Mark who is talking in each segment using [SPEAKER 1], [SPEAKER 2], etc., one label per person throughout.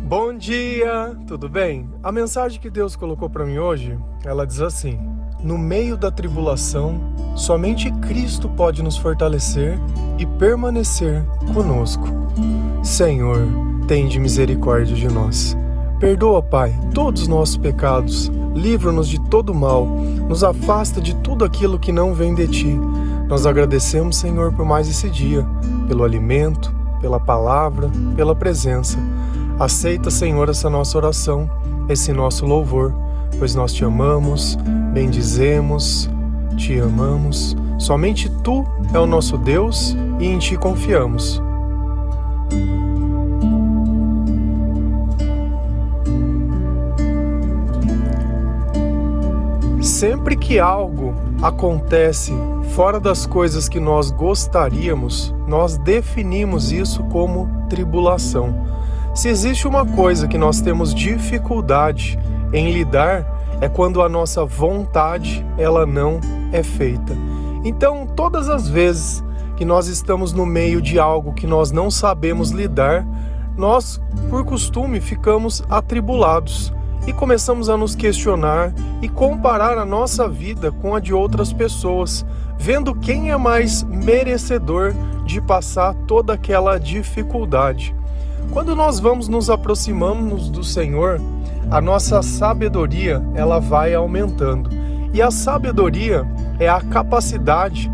[SPEAKER 1] Bom dia, tudo bem? A mensagem que Deus colocou para mim hoje, ela diz assim: no meio da tribulação, somente Cristo pode nos fortalecer e permanecer conosco. Senhor, tende misericórdia de nós. Perdoa, Pai, todos os nossos pecados, livra-nos de todo mal, nos afasta de tudo aquilo que não vem de Ti. Nós agradecemos, Senhor, por mais esse dia, pelo alimento, pela palavra, pela presença. Aceita, Senhor, essa nossa oração, esse nosso louvor, pois nós Te amamos, bendizemos, Te amamos. Somente Tu é o nosso Deus e em Ti confiamos. Sempre que algo acontece fora das coisas que nós gostaríamos, nós definimos isso como tribulação. Se existe uma coisa que nós temos dificuldade em lidar, é quando a nossa vontade ela não é feita. Então, todas as vezes que nós estamos no meio de algo que nós não sabemos lidar, nós, por costume, ficamos atribulados e começamos a nos questionar e comparar a nossa vida com a de outras pessoas, vendo quem é mais merecedor de passar toda aquela dificuldade. Quando nós nos aproximamos do Senhor, a nossa sabedoria ela vai aumentando. E a sabedoria é a capacidade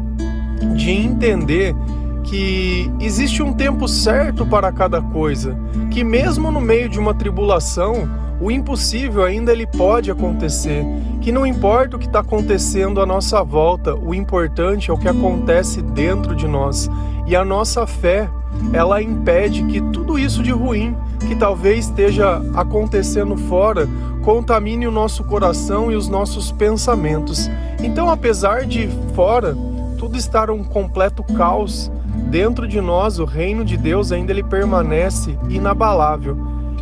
[SPEAKER 1] de entender que existe um tempo certo para cada coisa, que mesmo no meio de uma tribulação, o impossível ainda ele pode acontecer, que não importa o que está acontecendo à nossa volta, o importante é o que acontece dentro de nós. E a nossa fé, ela impede que tudo isso de ruim, que talvez esteja acontecendo fora, contamine o nosso coração e os nossos pensamentos. Então, apesar de fora tudo estar um completo caos, dentro de nós o reino de Deus ainda ele permanece inabalável.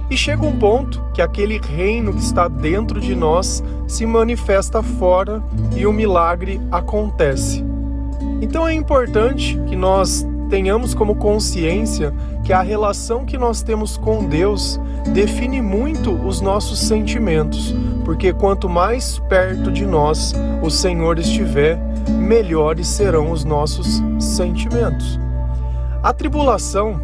[SPEAKER 1] E chega um ponto que aquele reino que está dentro de nós se manifesta fora e o milagre acontece. Então é importante que nós tenhamos como consciência que a relação que nós temos com Deus define muito os nossos sentimentos, porque quanto mais perto de nós o Senhor estiver, melhores serão os nossos sentimentos. A tribulação,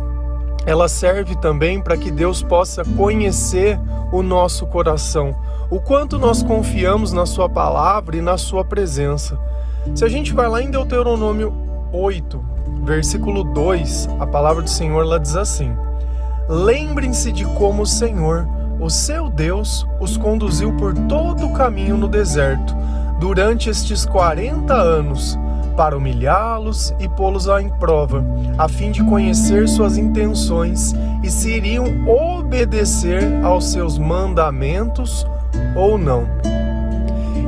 [SPEAKER 1] ela serve também para que Deus possa conhecer o nosso coração, o quanto nós confiamos na Sua palavra e na Sua presença. Se a gente vai lá em Deuteronômio 8, versículo 2, a palavra do Senhor lá diz assim: lembrem-se de como o Senhor, o seu Deus, os conduziu por todo o caminho no deserto, durante estes 40 anos, para humilhá-los e pô-los em prova, a fim de conhecer suas intenções e se iriam obedecer aos seus mandamentos ou não.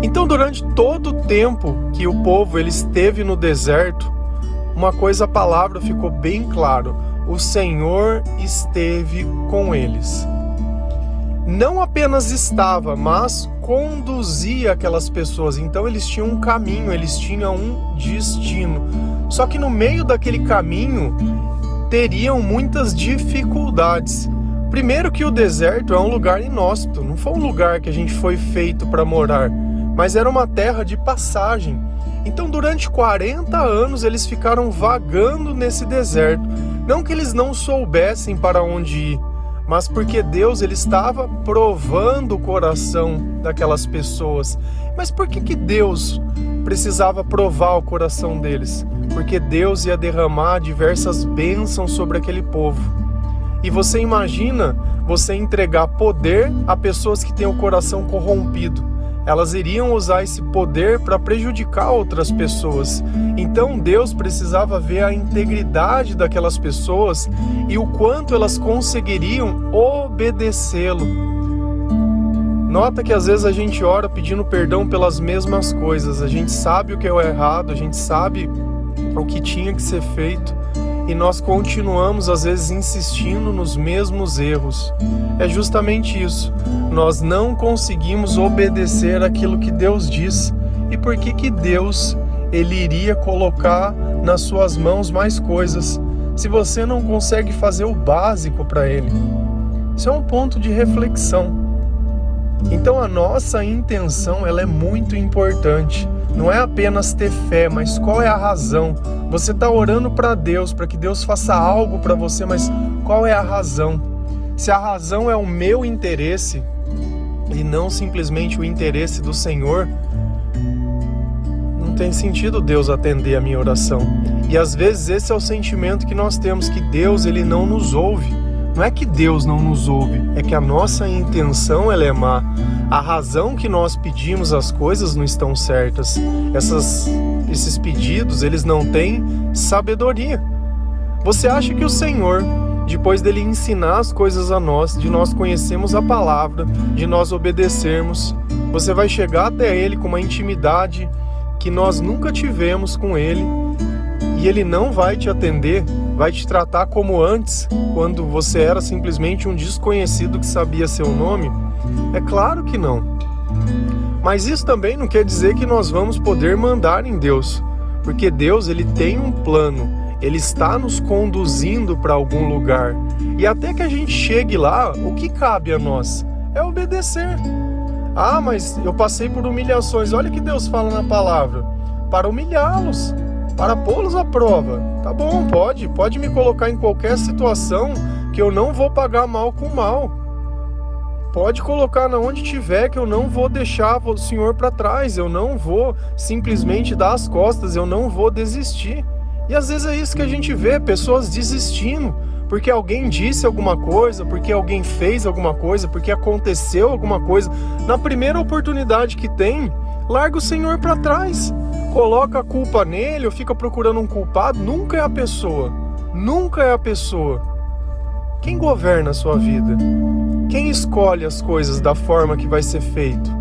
[SPEAKER 1] Então, durante todo o tempo que o povo ele esteve no deserto, uma coisa a palavra ficou bem claro: o Senhor esteve com eles. Não apenas estava, mas conduzia aquelas pessoas. Então eles tinham um caminho, eles tinham um destino. Só que no meio daquele caminho teriam muitas dificuldades. Primeiro que o deserto é um lugar inóspito, não foi um lugar que a gente foi feito para morar, mas era uma terra de passagem. Então durante 40 anos eles ficaram vagando nesse deserto. Não que eles não soubessem para onde ir, mas porque Deus ele estava provando o coração daquelas pessoas. Mas por que Deus precisava provar o coração deles? Porque Deus ia derramar diversas bênçãos sobre aquele povo. E você imagina você entregar poder a pessoas que têm o coração corrompido. Elas iriam usar esse poder para prejudicar outras pessoas. Então Deus precisava ver a integridade daquelas pessoas e o quanto elas conseguiriam obedecê-lo. Nota que às vezes a gente ora pedindo perdão pelas mesmas coisas. A gente sabe o que é o errado, a gente sabe o que tinha que ser feito, e nós continuamos às vezes insistindo nos mesmos erros. É justamente isso. Nós não conseguimos obedecer aquilo que Deus diz. E por que Deus ele iria colocar nas suas mãos mais coisas, se você não consegue fazer o básico para Ele? Isso é um ponto de reflexão. Então a nossa intenção, ela é muito importante. Não é apenas ter fé, mas qual é a razão? Você está orando para Deus, para que Deus faça algo para você, mas qual é a razão? Se a razão é o meu interesse e não simplesmente o interesse do Senhor, não tem sentido Deus atender a minha oração. E às vezes esse é o sentimento que nós temos, que Deus, ele não nos ouve. Não é que Deus não nos ouve, é que a nossa intenção, ela é má. A razão que nós pedimos as coisas não estão certas. Esses pedidos, eles não têm sabedoria. Você acha que o Senhor, depois dele ensinar as coisas a nós, de nós conhecermos a palavra, de nós obedecermos, você vai chegar até ele com uma intimidade que nós nunca tivemos com ele, e ele não vai te atender, vai te tratar como antes, quando você era simplesmente um desconhecido que sabia seu nome? É claro que não. Mas isso também não quer dizer que nós vamos poder mandar em Deus, porque Deus, ele tem um plano, ele está nos conduzindo para algum lugar, e até que a gente chegue lá, o que cabe a nós é obedecer. Ah, mas eu passei por humilhações. Olha o que Deus fala na palavra: para humilhá-los, para pô-los à prova. Tá bom, pode me colocar em qualquer situação que eu não vou pagar mal com mal. Pode colocar na onde tiver, que eu não vou deixar o Senhor para trás, eu não vou simplesmente dar as costas, eu não vou desistir. E às vezes é isso que a gente vê, pessoas desistindo, porque alguém disse alguma coisa, porque alguém fez alguma coisa, porque aconteceu alguma coisa. Na primeira oportunidade que tem, larga o Senhor para trás, coloca a culpa nele, ou fica procurando um culpado. Nunca é a pessoa, nunca é a pessoa. Quem governa a sua vida? Quem escolhe as coisas da forma que vai ser feito?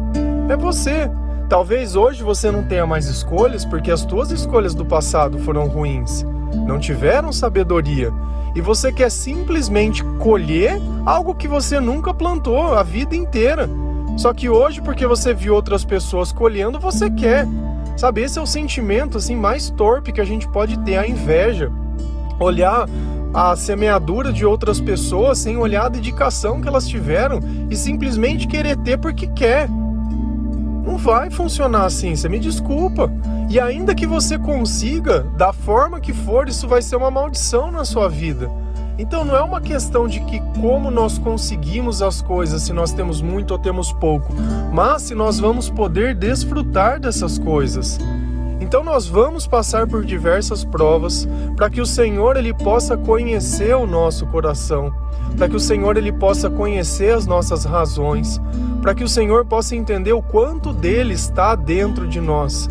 [SPEAKER 1] É você. Talvez hoje você não tenha mais escolhas, porque as tuas escolhas do passado foram ruins, não tiveram sabedoria, e você quer simplesmente colher algo que você nunca plantou a vida inteira. Só que hoje, porque você viu outras pessoas colhendo, você quer. Sabe, esse é o sentimento assim mais torpe que a gente pode ter, a inveja. Olhar a semeadura de outras pessoas sem olhar a dedicação que elas tiveram e simplesmente querer ter porque quer. Não vai funcionar assim, você me desculpa. E ainda que você consiga, da forma que for, isso vai ser uma maldição na sua vida. Então não é uma questão de que como nós conseguimos as coisas, se nós temos muito ou temos pouco, mas se nós vamos poder desfrutar dessas coisas. Então nós vamos passar por diversas provas para que o Senhor, ele possa conhecer o nosso coração, para que o Senhor, ele possa conhecer as nossas razões, para que o Senhor possa entender o quanto dele está dentro de nós.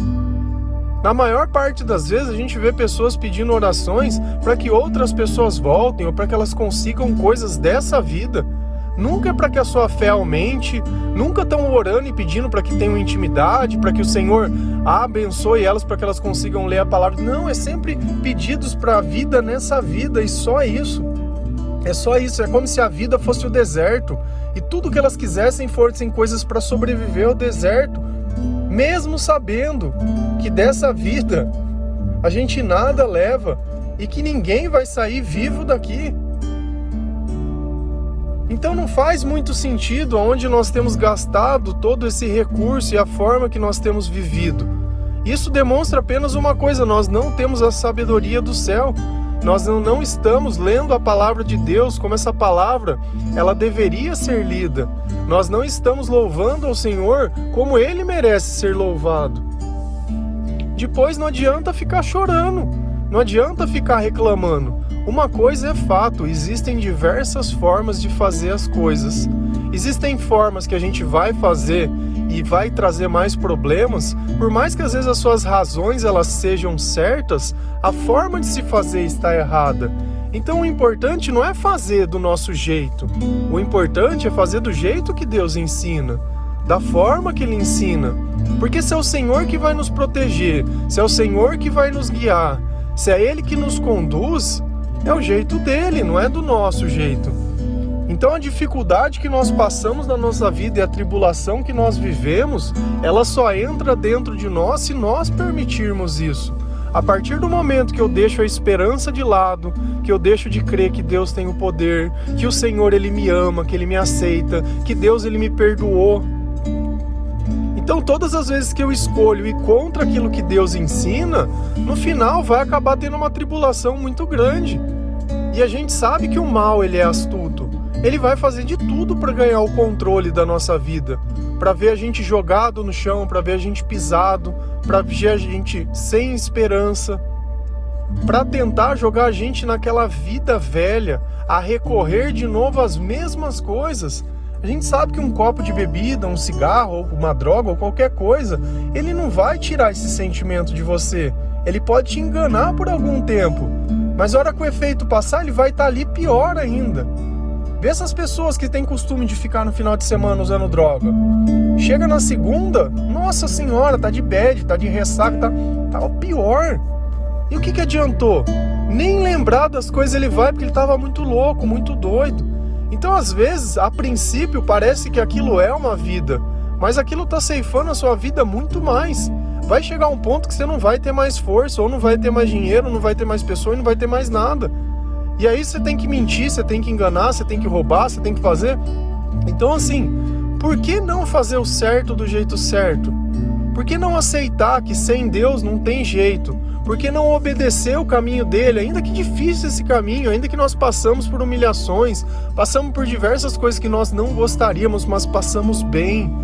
[SPEAKER 1] Na maior parte das vezes a gente vê pessoas pedindo orações para que outras pessoas voltem ou para que elas consigam coisas dessa vida. Nunca é para que a sua fé aumente, nunca estão orando e pedindo para que tenham intimidade, para que o Senhor abençoe elas para que elas consigam ler a palavra. Não, é sempre pedidos para a vida nessa vida, e só isso. É só isso, é como se a vida fosse o deserto e tudo que elas quisessem fossem coisas para sobreviver ao deserto, mesmo sabendo que dessa vida a gente nada leva e que ninguém vai sair vivo daqui. Então não faz muito sentido aonde nós temos gastado todo esse recurso e a forma que nós temos vivido. Isso demonstra apenas uma coisa: nós não temos a sabedoria do céu. Nós não estamos lendo a palavra de Deus como essa palavra ela deveria ser lida. Nós não estamos louvando ao Senhor como Ele merece ser louvado. Depois não adianta ficar chorando, não adianta ficar reclamando. Uma coisa é fato: existem diversas formas de fazer as coisas. Existem formas que a gente vai fazer e vai trazer mais problemas, por mais que às vezes as suas razões elas sejam certas, a forma de se fazer está errada. Então o importante não é fazer do nosso jeito, o importante é fazer do jeito que Deus ensina, da forma que Ele ensina, porque se é o Senhor que vai nos proteger, se é o Senhor que vai nos guiar, se é Ele que nos conduz, é o jeito dele, não é do nosso jeito. Então a dificuldade que nós passamos na nossa vida e a tribulação que nós vivemos, ela só entra dentro de nós se nós permitirmos isso. A partir do momento que eu deixo a esperança de lado, que eu deixo de crer que Deus tem o poder, que o Senhor Ele me ama, que Ele me aceita, que Deus Ele me perdoou. Então todas as vezes que eu escolho ir contra aquilo que Deus ensina, no final vai acabar tendo uma tribulação muito grande. E a gente sabe que o mal ele é astuto. Ele vai fazer de tudo para ganhar o controle da nossa vida, para ver a gente jogado no chão, para ver a gente pisado, para ver a gente sem esperança, para tentar jogar a gente naquela vida velha, a recorrer de novo às mesmas coisas. A gente sabe que um copo de bebida, um cigarro, ou uma droga, ou qualquer coisa, ele não vai tirar esse sentimento de você. Ele pode te enganar por algum tempo, mas a hora que o efeito passar, ele vai estar ali pior ainda. Vê essas pessoas que têm costume de ficar no final de semana usando droga. Chega na segunda, nossa senhora, tá de bad, tá de ressaca, tá o pior. E o que adiantou? Nem lembrar das coisas ele vai, porque ele tava muito louco, muito doido. Então, às vezes, a princípio, parece que aquilo é uma vida, mas aquilo tá ceifando a sua vida muito mais. Vai chegar um ponto que você não vai ter mais força, ou não vai ter mais dinheiro, não vai ter mais pessoa, e não vai ter mais nada. E aí você tem que mentir, você tem que enganar, você tem que roubar, você tem que fazer. Então, assim, por que não fazer o certo do jeito certo? Por que não aceitar que sem Deus não tem jeito? Por que não obedecer o caminho dele, ainda que difícil esse caminho, ainda que nós passamos por humilhações, passamos por diversas coisas que nós não gostaríamos, mas passamos bem,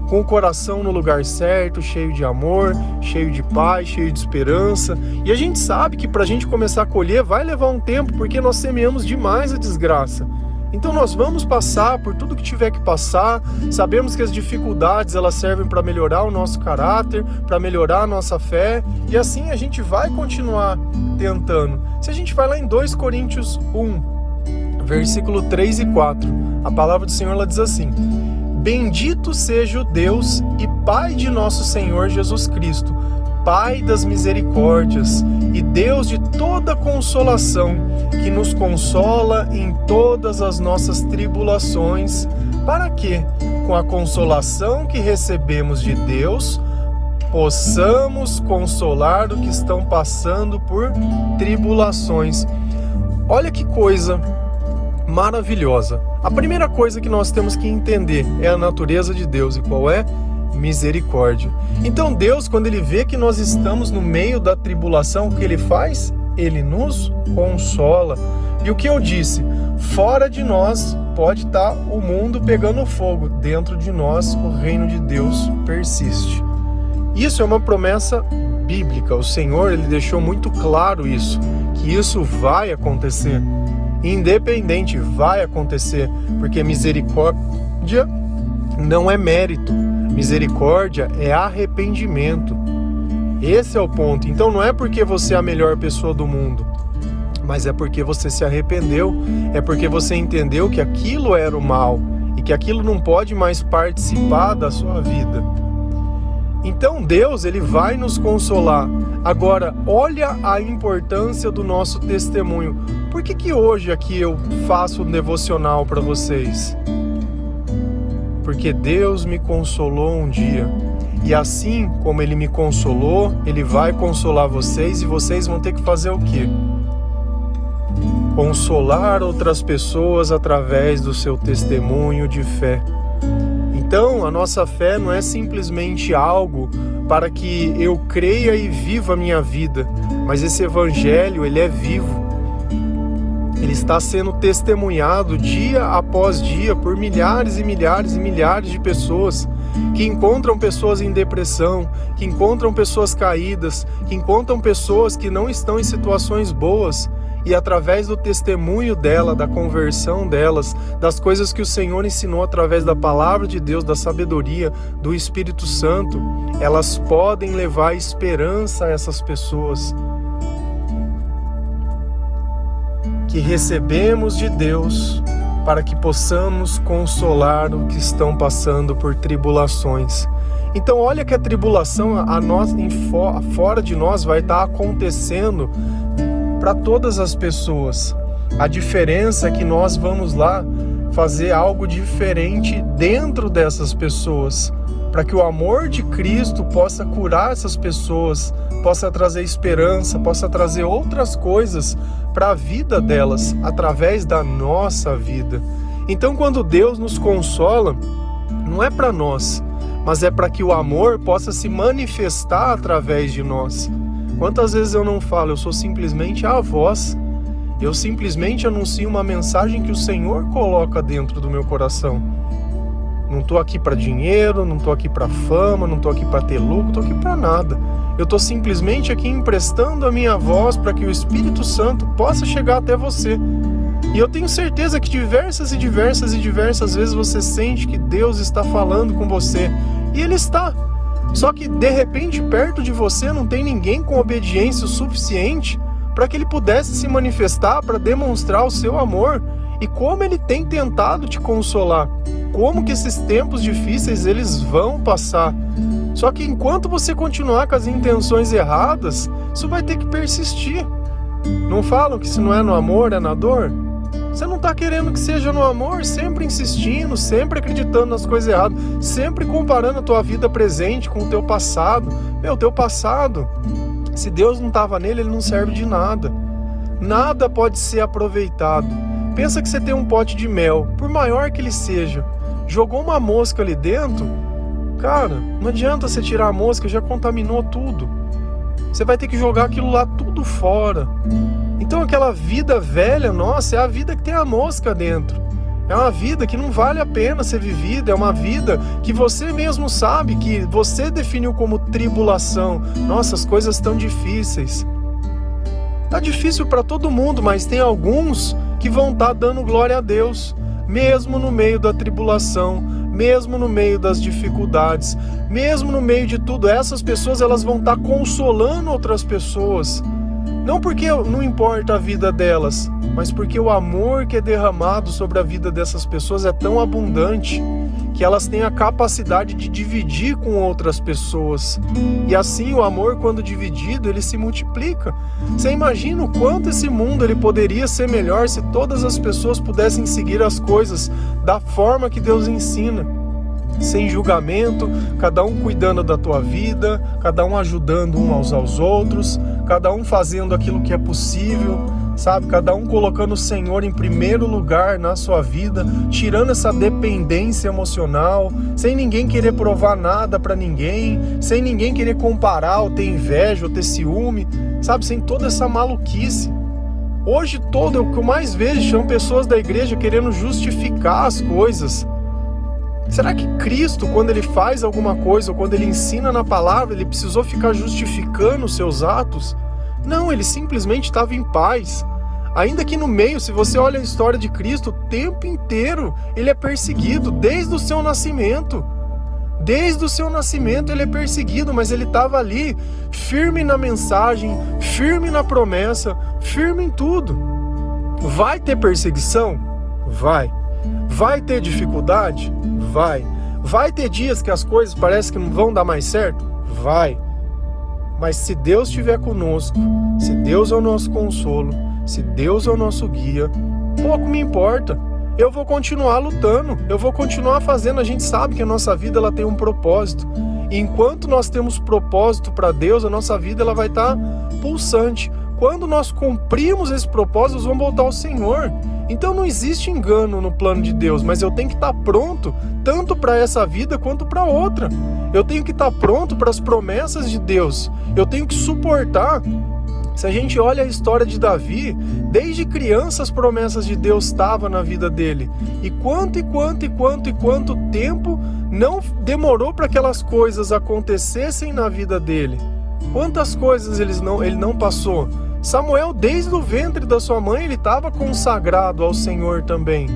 [SPEAKER 1] com o coração no lugar certo, cheio de amor, cheio de paz, cheio de esperança. E a gente sabe que para a gente começar a colher vai levar um tempo, porque nós semeamos demais a desgraça. Então nós vamos passar por tudo que tiver que passar, sabemos que as dificuldades elas servem para melhorar o nosso caráter, para melhorar a nossa fé, e assim a gente vai continuar tentando. Se a gente vai lá em 2 Coríntios 1, versículo 3 e 4, a palavra do Senhor ela diz assim: Bendito seja o Deus e Pai de nosso Senhor Jesus Cristo, Pai das misericórdias e Deus de toda consolação, que nos consola em todas as nossas tribulações, para que, com a consolação que recebemos de Deus, possamos consolar os que estão passando por tribulações. Olha que coisa maravilhosa. A primeira coisa que nós temos que entender é a natureza de Deus. E qual é? Misericórdia. Então Deus, quando Ele vê que nós estamos no meio da tribulação, o que Ele faz? Ele nos consola. E o que eu disse? Fora de nós pode estar o mundo pegando fogo. Dentro de nós o reino de Deus persiste. Isso é uma promessa bíblica. O Senhor Ele deixou muito claro isso, que isso vai acontecer. Independente, vai acontecer, porque misericórdia não é mérito, misericórdia é arrependimento. Esse é o ponto. Então não é porque você é a melhor pessoa do mundo, mas é porque você se arrependeu, é porque você entendeu que aquilo era o mal e que aquilo não pode mais participar da sua vida. Então Deus, Ele vai nos consolar. Agora, olha a importância do nosso testemunho. Por que hoje aqui eu faço um devocional para vocês? Porque Deus me consolou um dia. E assim como Ele me consolou, Ele vai consolar vocês, e vocês vão ter que fazer o quê? Consolar outras pessoas através do seu testemunho de fé. Então, a nossa fé não é simplesmente algo para que eu creia e viva a minha vida, mas esse evangelho, ele é vivo. Ele está sendo testemunhado dia após dia por milhares e milhares e milhares de pessoas que encontram pessoas em depressão, que encontram pessoas caídas, que encontram pessoas que não estão em situações boas, e através do testemunho dela, da conversão delas, das coisas que o Senhor ensinou através da palavra de Deus, da sabedoria, do Espírito Santo, elas podem levar esperança a essas pessoas que recebemos de Deus, para que possamos consolar os que estão passando por tribulações. Então olha que a tribulação fora de nós vai estar acontecendo para todas as pessoas. A diferença é que nós vamos lá fazer algo diferente dentro dessas pessoas, para que o amor de Cristo possa curar essas pessoas, possa trazer esperança, possa trazer outras coisas para a vida delas, através da nossa vida. Então, quando Deus nos consola, não é para nós, mas é para que o amor possa se manifestar através de nós. Quantas vezes eu não falo, eu sou simplesmente a voz, eu simplesmente anuncio uma mensagem que o Senhor coloca dentro do meu coração. Não estou aqui para dinheiro, não estou aqui para fama, não estou aqui para ter lucro, não estou aqui para nada. Eu estou simplesmente aqui emprestando a minha voz para que o Espírito Santo possa chegar até você. E eu tenho certeza que diversas vezes você sente que Deus está falando com você. E Ele está. Só que de repente perto de você não tem ninguém com obediência o suficiente para que Ele pudesse se manifestar, para demonstrar o seu amor. E como Ele tem tentado te consolar. Como que esses tempos difíceis eles vão passar. Só que enquanto você continuar com as intenções erradas, isso vai ter que persistir. Não falam que se não é no amor, é na dor? Você não está querendo que seja no amor, sempre insistindo, sempre acreditando nas coisas erradas, sempre comparando a tua vida presente com o teu passado. Meu, teu passado, se Deus não estava nele, ele não serve de nada. Nada pode ser aproveitado. Pensa que você tem um pote de mel, por maior que ele seja, jogou uma mosca ali dentro, cara, não adianta você tirar a mosca, já contaminou tudo. Você vai ter que jogar aquilo lá tudo fora. Então aquela vida velha nossa é a vida que tem a mosca dentro. É uma vida que não vale a pena ser vivida, é uma vida que você mesmo sabe, que você definiu como tribulação. Nossa, as coisas estão difíceis. Tá difícil para todo mundo, mas tem alguns que vão estar dando glória a Deus, mesmo no meio da tribulação, mesmo no meio das dificuldades, mesmo no meio de tudo. Essas pessoas elas vão estar consolando outras pessoas. Não porque não importa a vida delas, mas porque o amor que é derramado sobre a vida dessas pessoas é tão abundante que elas têm a capacidade de dividir com outras pessoas. E assim o amor, quando dividido, ele se multiplica. Você imagina o quanto esse mundo ele poderia ser melhor se todas as pessoas pudessem seguir as coisas da forma que Deus ensina. Sem julgamento, cada um cuidando da tua vida, cada um ajudando aos outros, cada um fazendo aquilo que é possível, sabe? Cada um colocando o Senhor em primeiro lugar na sua vida, tirando essa dependência emocional, sem ninguém querer provar nada pra ninguém, sem ninguém querer comparar ou ter inveja ou ter ciúme, sabe? Sem toda essa maluquice. Hoje todo, o que eu mais vejo são pessoas da igreja querendo justificar as coisas. Será que Cristo, quando Ele faz alguma coisa, ou quando Ele ensina na palavra, Ele precisou ficar justificando os seus atos? Não, Ele simplesmente estava em paz. Ainda que no meio, se você olha a história de Cristo, o tempo inteiro Ele é perseguido, desde o seu nascimento. Desde o seu nascimento Ele é perseguido, mas Ele estava ali, firme na mensagem, firme na promessa, firme em tudo. Vai ter perseguição? Vai. Vai ter dificuldade? Vai. Vai ter dias que as coisas parecem que não vão dar mais certo? Vai. Mas se Deus estiver conosco, se Deus é o nosso consolo, se Deus é o nosso guia, pouco me importa. Eu vou continuar lutando, eu vou continuar fazendo. A gente sabe que a nossa vida ela tem um propósito. E enquanto nós temos propósito para Deus, a nossa vida ela vai estar pulsante. Quando nós cumprimos esse propósito, nós vamos voltar ao Senhor. Então não existe engano no plano de Deus, mas eu tenho que estar pronto tanto para essa vida quanto para outra. Eu tenho que estar pronto para as promessas de Deus. Eu tenho que suportar. Se a gente olha a história de Davi, desde criança as promessas de Deus estavam na vida dele. E quanto tempo não demorou para aquelas coisas acontecessem na vida dele. Quantas coisas ele não passou. Samuel, desde o ventre da sua mãe, ele estava consagrado ao Senhor também.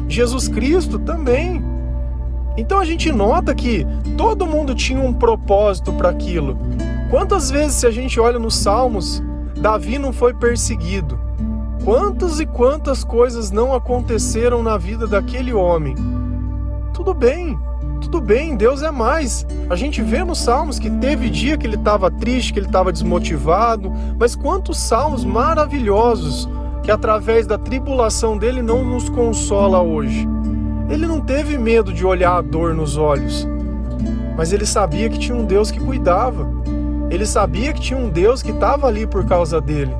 [SPEAKER 1] Jesus Cristo também. Então a gente nota que todo mundo tinha um propósito para aquilo. Quantas vezes, se a gente olha nos Salmos, Davi não foi perseguido? Quantas e quantas coisas não aconteceram na vida daquele homem? Tudo bem, Deus é mais. A gente vê nos Salmos que teve dia que ele estava triste, que ele estava desmotivado, mas quantos salmos maravilhosos que através da tribulação dele não nos consola hoje. Ele não teve medo de olhar a dor nos olhos, mas ele sabia que tinha um Deus que cuidava. Ele sabia que tinha um Deus que estava ali por causa dele.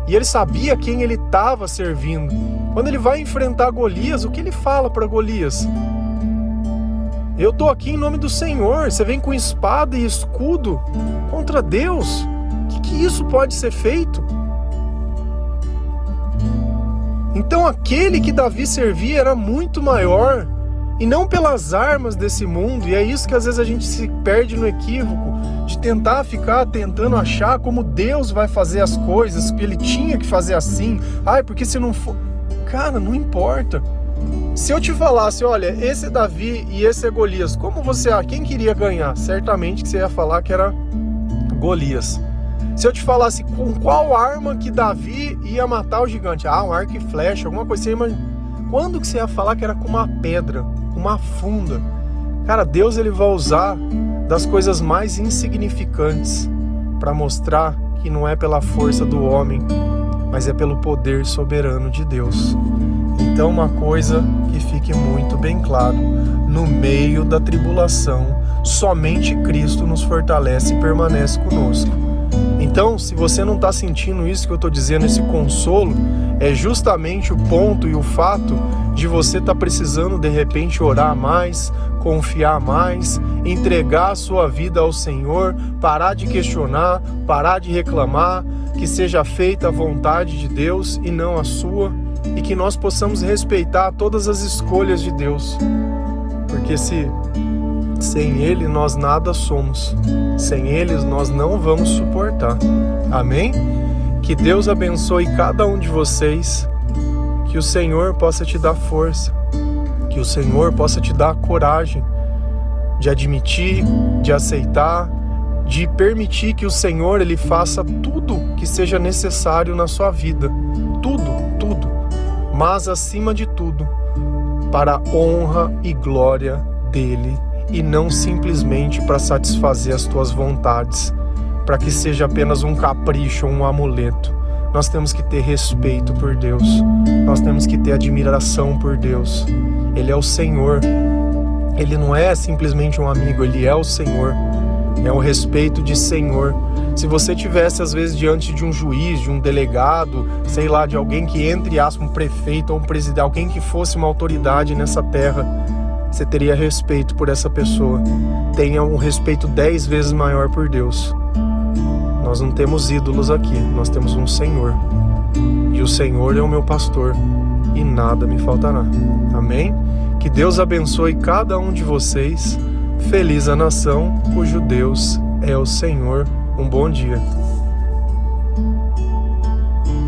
[SPEAKER 1] E ele sabia quem ele estava servindo. Quando ele vai enfrentar Golias, o que ele fala para Golias? Eu estou aqui em nome do Senhor. Você vem com espada e escudo contra Deus. O que isso pode ser feito? Então aquele que Davi servia era muito maior, e não pelas armas desse mundo. E é isso que às vezes a gente se perde no equívoco, de tentar ficar tentando achar como Deus vai fazer as coisas, que ele tinha que fazer assim. Ai, porque se não for... Cara, não importa. Se eu te falasse, olha, esse é Davi e esse é Golias, como você... quem queria ganhar? Certamente que você ia falar que era Golias. Se eu te falasse com qual arma que Davi ia matar o gigante, um arco e flecha, alguma coisa assim, mas quando que você ia falar que era com uma pedra, uma funda? Cara, Deus ele vai usar das coisas mais insignificantes para mostrar que não é pela força do homem, mas é pelo poder soberano de Deus. Então uma coisa que fique muito bem claro, no meio da tribulação, somente Cristo nos fortalece e permanece conosco. Então, se você não está sentindo isso que eu estou dizendo, esse consolo, é justamente o ponto e o fato de você estar precisando, de repente, orar mais, confiar mais, entregar a sua vida ao Senhor, parar de questionar, parar de reclamar, que seja feita a vontade de Deus e não a sua, e que nós possamos respeitar todas as escolhas de Deus, porque sem Ele nós nada somos, sem Ele nós não vamos suportar. Amém? Que Deus abençoe cada um de vocês, que o Senhor possa te dar força, que o Senhor possa te dar coragem de admitir, de aceitar, de permitir que o Senhor ele faça tudo que seja necessário na sua vida, tudo, mas acima de tudo, para a honra e glória dEle, e não simplesmente para satisfazer as tuas vontades, para que seja apenas um capricho ou um amuleto. Nós temos que ter respeito por Deus, nós temos que ter admiração por Deus. Ele é o Senhor, Ele não é simplesmente um amigo, Ele é o Senhor, é o respeito de Senhor. Se você tivesse às vezes diante de um juiz, de um delegado, sei lá, de alguém que entre aspas, um prefeito ou um presidente, alguém que fosse uma autoridade nessa terra, você teria respeito por essa pessoa. Tenha um respeito 10 vezes maior por Deus. Nós não temos ídolos aqui, nós temos um Senhor. E o Senhor é o meu pastor, e nada me faltará. Amém? Que Deus abençoe cada um de vocês. Feliz a nação cujo Deus é o Senhor. Um bom dia.